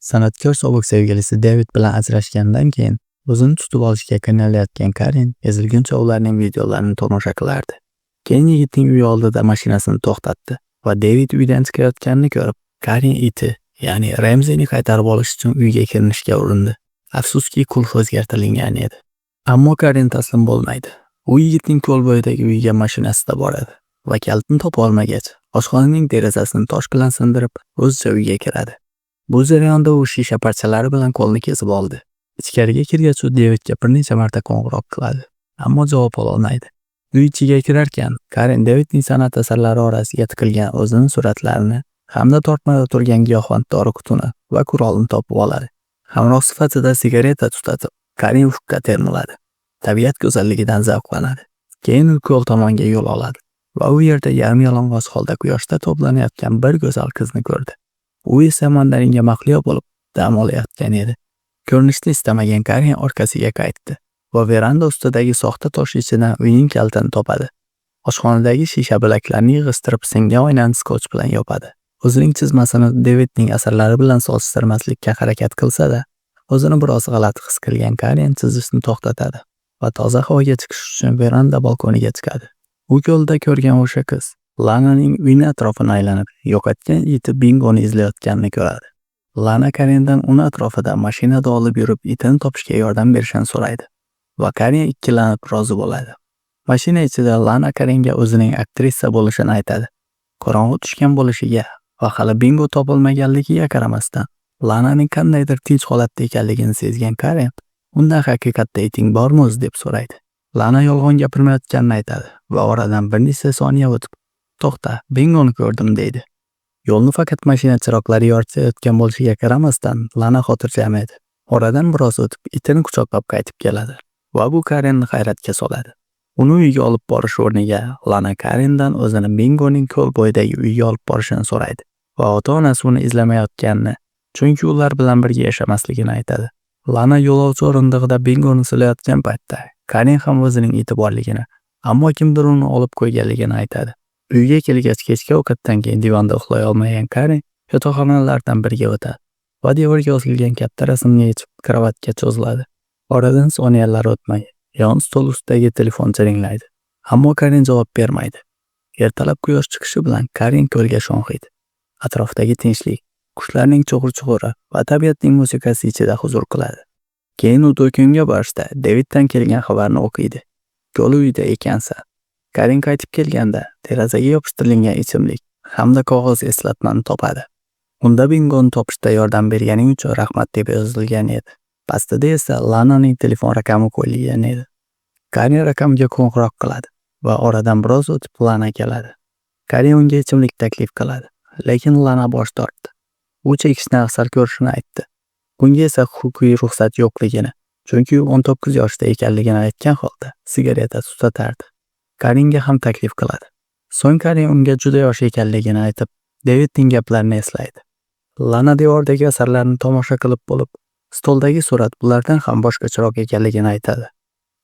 San'atkor sobiq sevgilisi David bilan ajrashgandan keyin o'zini tutib olishga qiynalayotgan Karen ezilguncha ularning videolarini tomosha qilardi. Keyin yigitning uyi oldida mashinasini to'xtatdi va David uydan chiqayotganini ko'rib, Karen iti, ya'ni Ramseyni qaytarib olish uchun uyga kirinishga urindi. Afsuski, qulf o'zgartirilgan edi. Ammo Karen taslim bo'lmaydi. U yigitning ko'l bo'yidagi uyiga mashinasida boradi va kalitni topa olmagach, oshxonaning derazasini tosh bilan sindirib, o'zicha uyga kiradi. Bu jarayonda u shisha parchalari bilan qo'lni kesib oldi. Ichkariga kirgach, u Davidga bir necha marta qo'ng'iroq qiladi, ammo javob ola olmaydi. Uy ichiga kirarkan, Karen Davidning san'at asarlari orasiga tiqilgan o'zining suratlarini hamda tortmada turgan giyohvand dori qutini va qurolni topib oladi. Hamroh sifatida sigareta tutatib, Karen ufqqa termiladi. Tabiat go'zalligidan zavqlanadi. Keyin u ko'l tomonga yo'l oladi va u yerda yarim yalang'och holda quyoshda to'planayotgan bir go'zal qizni ko'rdi. U esa mandaringa mahliyo bo'lib dam olayotgan edi. Ko'rinishni istamagan Karen orqasiga qaytdi va veranda ustidagi soxta tosh ichidan uyning kalitini topadi. Oshxonadagi shisha bilaklarni yig'ishtirib singan oynani skotch bilan yopadi. O'zining chizmasini Davidning asarlari bilan solishtirmaslikka harakat qilsa-da, o'zini biroz g'alati his qilgan Karen chizishni to'xtatadi va toza havoga chiqish uchun veranda balkoniga chiqadi. U yo'lda ko'rgan o'sha qiz Lananing uyni atrofini aylanib, yo'qotgan iti Bingoni izlayotganini ko'radi. Lana Karendan uni atrofida mashinada olib yurib, itini topishga yordam berishini so'raydi va Karen ikkilanib rozi bo'ladi. Mashina ichida Lana Karenga o'zining aktrisa bo'lishini aytadi. Qorong'u tushgan bo'lishiga va hali Bingo topilmaganligiga qaramasdan, Lananing qandaydir tinch holatda ekanligini sezgan Karen, undan haqiqatda iting bormi o'zi deb so'raydi. Lana yolg'on gapirmayotganini aytadi va oradan bir necha soniya o'tib, "To'xta, Bingoni ko'rdim" deydi. Yo'lni faqat mashina chiroqlari yoritayotgan bo'lishiga qaramasdan, Lana xotirjam edi. Oradan biroz o'tib, itini quchoqlab qaytib keladi va bu Karenni hayratga soladi. Uni uyga olib borish o'rniga, Lana Karendan o'zini Bingoning ko'l bo'yidagi uyga olib borishini so'raydi va ota-onasi uni izlamayotganini, chunki ular bilan birga yashamasligini aytadi. Lana yo'lovchi o'rindig'ida Bingoni silayotgan paytda Karen ham o'zining iti borligini, ammo kimdir uni olib qo'yganligini aytadi. Uyga kelgach, kechki ovqatdan keyin divanda uxlay olmagan Karen yotoqxonalardan biriga o'tadi va devorga osilgan katta rasmni yechib kravatga cho'ziladi. Oradan soniyalar o'tmay, yon stol ustidagi telefon jiringlaydi, ammo Karen javob bermaydi. Ertalab quyosh chiqishi bilan Karen ko'lga sho'ng'iydi. Atrofdagi tinchlik, qushlarning chug'ur-chug'uri va tabiatning musiqasi ichida huzur qiladi. Keyin u do'konga borishda Daviddan kelgan xabarni o'qiydi. Ko'l uyida ekansan. Karen qaytib kelganda derazaga yopishtirilgan ichimlik hamda qog'oz eslatmani topadi. Unda Bingoni topishda yordam berganing uchun rahmat deb yozilgan edi. Pastida esa Lananing telefon raqami qo'yilgan edi. Karen raqamga qo'ng'iroq qiladi va oradan biroz o'tib Lana keladi. Karen unga ichimlik taklif qiladi, lekin Lana bosh tortdi. U chekishni afzal ko'rishini aytdi. Bunga esa huquqiy ruxsat yo'qligini, chunki u 19 yoshda ekanligini aytgan holda sigareta tutatardi. Karenga ham taklif qiladi. So'ng Karen unga juda yosh ekanligini aytib, Davidning gaplarini eslaydi. Lana devordagi asarlarni tomosha qilib bo'lib, stoldagi surat bulardan ham boshqacharoq ekanligini aytadi.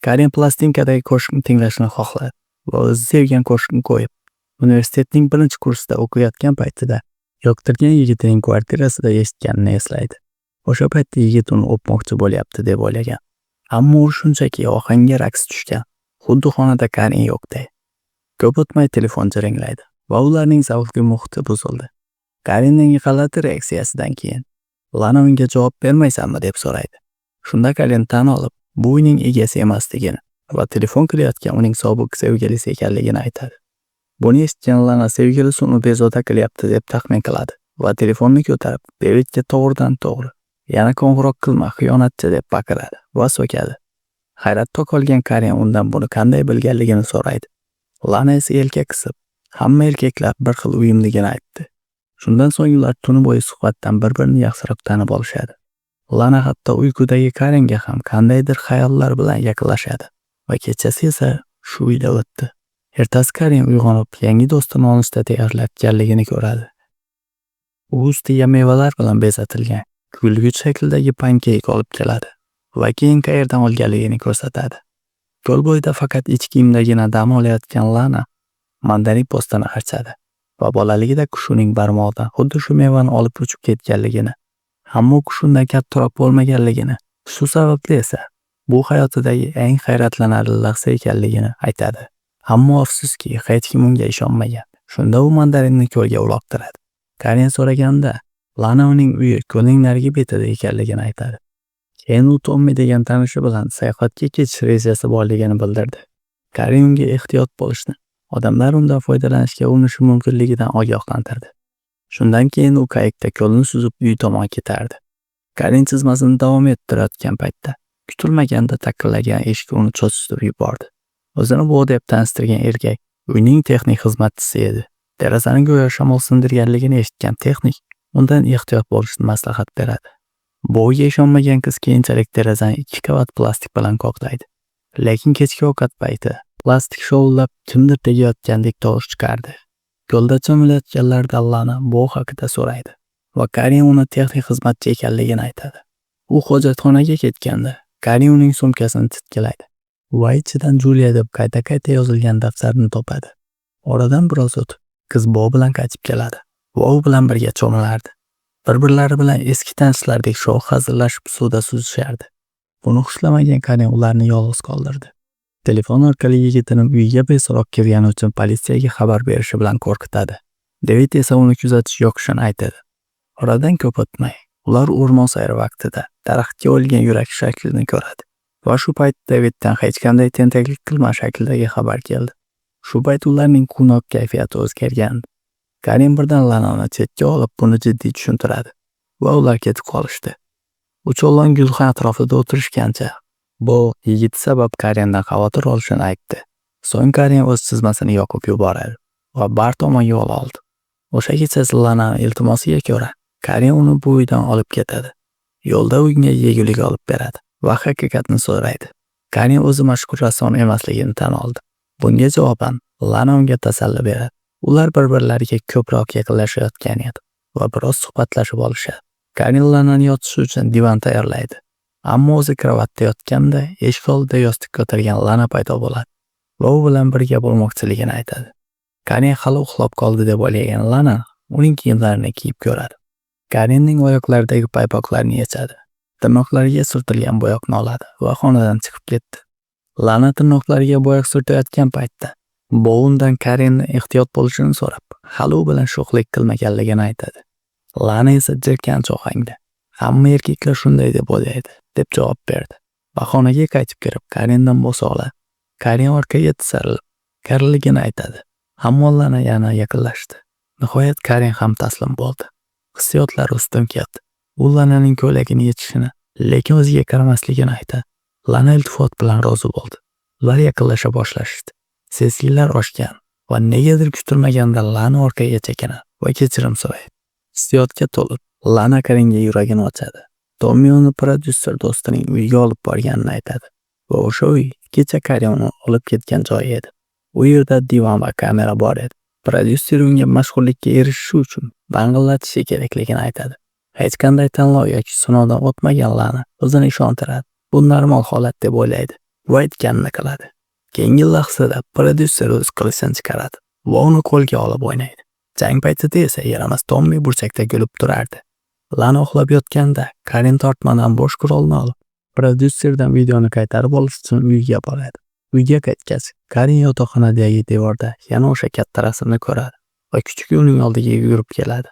Karen plastinkadagi qo'shiqni tinglashni xohladi va o'zi sevgan qo'shiqni qo'yib, universitetning 1-kursida o'qiyotgan paytida yoqtirgan yigitining kvartirasida eshitganini eslaydi. O'sha paytda yigit uni o'pmoqchi bo'lyapti deb o'ylagan. Ammo u shunchaki ohangga raqs tushgan. Xuddi xonada Karen yo'qday. Ko'p o'tmay telefon jiringlaydi va ularning zavqli muhiti buzildi. Karenning g'alati reaksiyasidan keyin Lana unga javob bermaysanmi deb so'raydi. Shunda Karen tan olib, bu uyning egasi emasligini va telefon qilayotgan uning sobiq sevgilisi ekanligini aytadi. Buni eshitgan Lana sevgilisi uni bezovta qilyapti deb taxmin qiladi va telefonni ko'tarib, Davidga to'g'ridan to'g'ri, yana qo'ng'iroq qilma, xiyonatchi deb baqiradi va so'kadi. Hayratda qolgan Karen undan buni qanday bilganligini so'raydi. Lana esa yelka qisib, hamma erkaklar bir xil uyumligini aytdi. Shundan so'ng ular tuni bo'yi suhbatdan bir-birini yaxshiroq tanib olishadi. Lana hatto uyqudagi Karenga ham qandaydir xayollar bilan yaqinlashadi va kechasi esa shu uyda o'tdi. Ertasi Karen uyg'onib, yangi do'stini olishda tayyorlanganligini ko'radi. U ustiga mevalar bilan bezatilgan gulguch shakldagi pankeyk olib keladi va keyin qayerdan olganligini ko'rsatadi. Ko'l bo'yida faqat ichki kiyimdagina dam olayotgan Lana mandarin postini archadi va bolaligida qushuning barmog'idan xuddi shu mevani olib uchib ketganligini, Ammo u shundan kattaroq bo'lmaganligini, shu sababli esa bu hayotidagi eng hayratlanarli lahza ekanligini aytadi. Ammo afsuski, hech kim unga ishonmagan. Shunda u mandarinni ko'lga uloqtiradi. Karen so'raganda, Lana uning uyi ko'lning narigi betida ekanligini aytadi. Keyin u Tommi degan tanishi bilan sayohatga ketish rejasi borligini bildirdi. Karen unga ehtiyot bo'lishni, odamlar undan foydalanishga urinishi mumkinligidan ogohlantirdi. Shundan keyin u qayiqda ko'lni suzib uy tomon ketardi. Karen chizmasini davom ettirayotgan paytda kutilmaganda taqillagan eshik uni cho'zib yubordi. O'zini bu deb tanishtirgan erkak uyning texnik xizmatchisi edi. Derazani go'yo shamol sindirganligini eshitgan texnik undan ehtiyot bo'lishni maslahat beradi. Bo'yiga ishonmagan qiz keyinchalik derazani 2 qavat plastik bilan qoqlaydi. Lekin kechki ovqat payti plastik shovullab kimdir tegayotgandek tovush chiqardi. Yo'lda cho'milayotganlardan Lana bu haqida so'raydi va Karen uni texnik xizmatchi ekanligini aytadi. U hojatxonaga ketganda Karen uning sumkasini titkilaydi va ichidan Julia deb qayta-qayta yozilgan daftarni topadi. Oradan biroz o'tib, qiz Bo bilan qaytib keladi va u bilan birga cho'milardi. Bir-birlari bilan eski tanishlardek sho'x hazillashib suvda suzishardi. Buni xushlamagan Karen ularni yolg'iz qoldirdi. Telefon orqali yigitining uyiga beso'roq kirgani uchun politsiyaga xabar berishi bilan qo'rqitadi. David esa uni kuzatish yoqishini aytadi. Oradan ko'p o'tmay, ular o'rmon sayri vaqtida daraxtga o'lgan yurak shaklini ko'radi. Va shu payt Daviddan hech qanday tentaklik qilma shaklidagi xabar keldi. Shu payt ularning quvnoq kayfiyati o'zgargandi. Karen birdan Lanani chetga olib buni jiddiy tushuntiradi va ular ketib qolishdi. Ucho'lon gulxan atrofida o'tirishgancha Bo yigit sabab Karendan xavotir olishini aytdi. So'ng Karen o'z chizmasini yoqib yuboradi va bar tomonga yo'l oldi. O'sha kechasi Lananing iltimosiga ko'ra Karen uni bu uydan olib ketadi. Yo'lda unga yegulik olib beradi va haqiqatni so'raydi. Karen o'zi mashhur rassom emasligini tan oldi. Bunga javoban Lana unga tasalli beradi. Ular bir-birlariga ko'proq yaqinlashayotgan edi va biroz suhbatlashib olishadi. Karen Lanani yotishi uchun divan tayyorlaydi. Ammo o'zi kravatda yotganda eshik oldida yostiq ko'targan Lana paydo bo'ladi va u bilan birga bo'lmoqchiligini aytadi. Karen hali uxlab qoldi deb o'ylagan Lana uning kiyimlarini kiyib ko'radi. Karenning oyoqlaridagi paypoqlarni yechadi. Tirnoqlariga surtilgan bo'yoqni oladi va xonadan chiqib ketdi. Lana tirnoqlariga bo'yoq surtayotgan paytda Bo undan Karenni ehtiyot bo'lishini so'rab, hali u bilan sho'xlik qilmaganligini aytadi. Lana esa jirkanch ohangda hamma erkaklar shunday deb o'ylaydi deb javob berdi. Xonaga qaytib kirib Karendan bo'sa oladi. Karen orqaga tisarilib, kariligini aytadi. Ammo Lana yana yaqinlashdi. Nihoyat Karen ham taslim bo'ldi. Hissiyotlari ustun keldi. U Lananing ko'ylagini yechishini, lekin o'ziga qaramasligini aytadi. Lana iltifot bilan rozi bo'ldi. Ular yaqinlasha boshlashdi. Sezgilar oshgan va negadir kutilmaganda Lana orqaga chekinadi va kechirim so'raydi. Hissiyotga to'lib, Lana Karenga yuragini ochadi. Tommi uni prodyuser do'stining uyiga olib borganini aytadi va o'sha uy kecha Karen uni olib ketgan joy edi. U yerda divan va kamera bor edi. Prodyuser unga mashhurlikka erishish uchun dang'illatishi kerakligini aytadi. Hech qanday tanlov yoki sinovdan o'tmagan Lana o'zini ishontiradi. Bu normal holat deb o'ylaydi va aytganini qiladi. Keyingi lahzada prodyuser o'z qilichini chiqaradi va uni qo'lga olib o'ynaydi. Jang paytida esa yaramas Tommi burchakda kulib turardi. Lana uxlab yotganda Karen tortmadan bosh qurolni olib, prodyuserdan videoni qaytarib olish uchun uyiga boradi. Uyga qaytgach, Karen yotoqxonadagi devorda yana o'sha katta rasmni ko'radi va kuchuk uning oldiga yugurib keladi.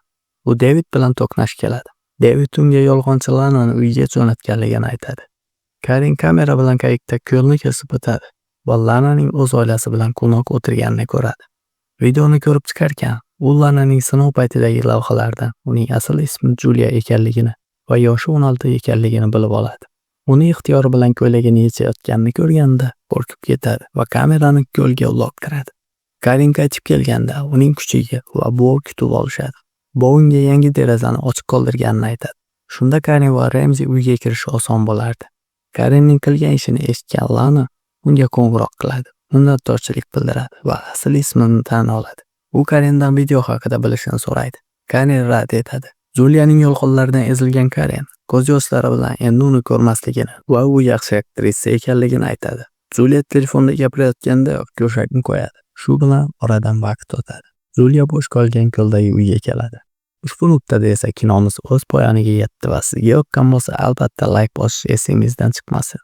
U David bilan to'qnash keladi. David unga yolg'onchi Lanani uyiga jo'natganligini aytadi. Karen kamera bilan qayiqda ko'lni kesib o'tadi va Lananing o'z oilasi bilan quvnoq o'tirganini ko'radi. Videoni ko'rib chiqarkan, u Lananing sinov paytidagi lavhalardan uning asl ismi Julia ekanligini va yoshi 16 ekanligini bilib oladi. Uni ixtiyori bilan ko'ylagini yechayotganini ko'rganda qo'rqib ketadi va kamerani ko'lga uloqtiradi. Karen qaytib kelganda uning kuchiga va Bo kutib olishadi. Bo unga yangi derazani ochiq qoldirganini aytadi. Shunda Karen va Ramsey uyga kirishi oson bo'lardi. Karenning qilgan ishini eshitgan Lana unga qo'ng'iroq qiladi. Minnatdorchilik bildiradi va asl ismini tan oladi. U Karendan video haqida bilishini so'raydi. Karen rad etadi. Julianing yo'lqonlaridan ezilgan Karen ko'z yoshlari bilan endi uni ko'rmasligini va u yaxshi aktrisa ekanligini aytadi. Julia telefonda gapirayotganda go'shakni qo'yadi. Shu bilan oradan vaqt o'tadi. Julia bo'sh qolgan ko'ldagi uyga keladi. Ushbu nuqtada esa kinomiz o'z poyoniga yetdi va sizga yoqqan bo'lsa albatta like bosish esingizdan chiqmasin.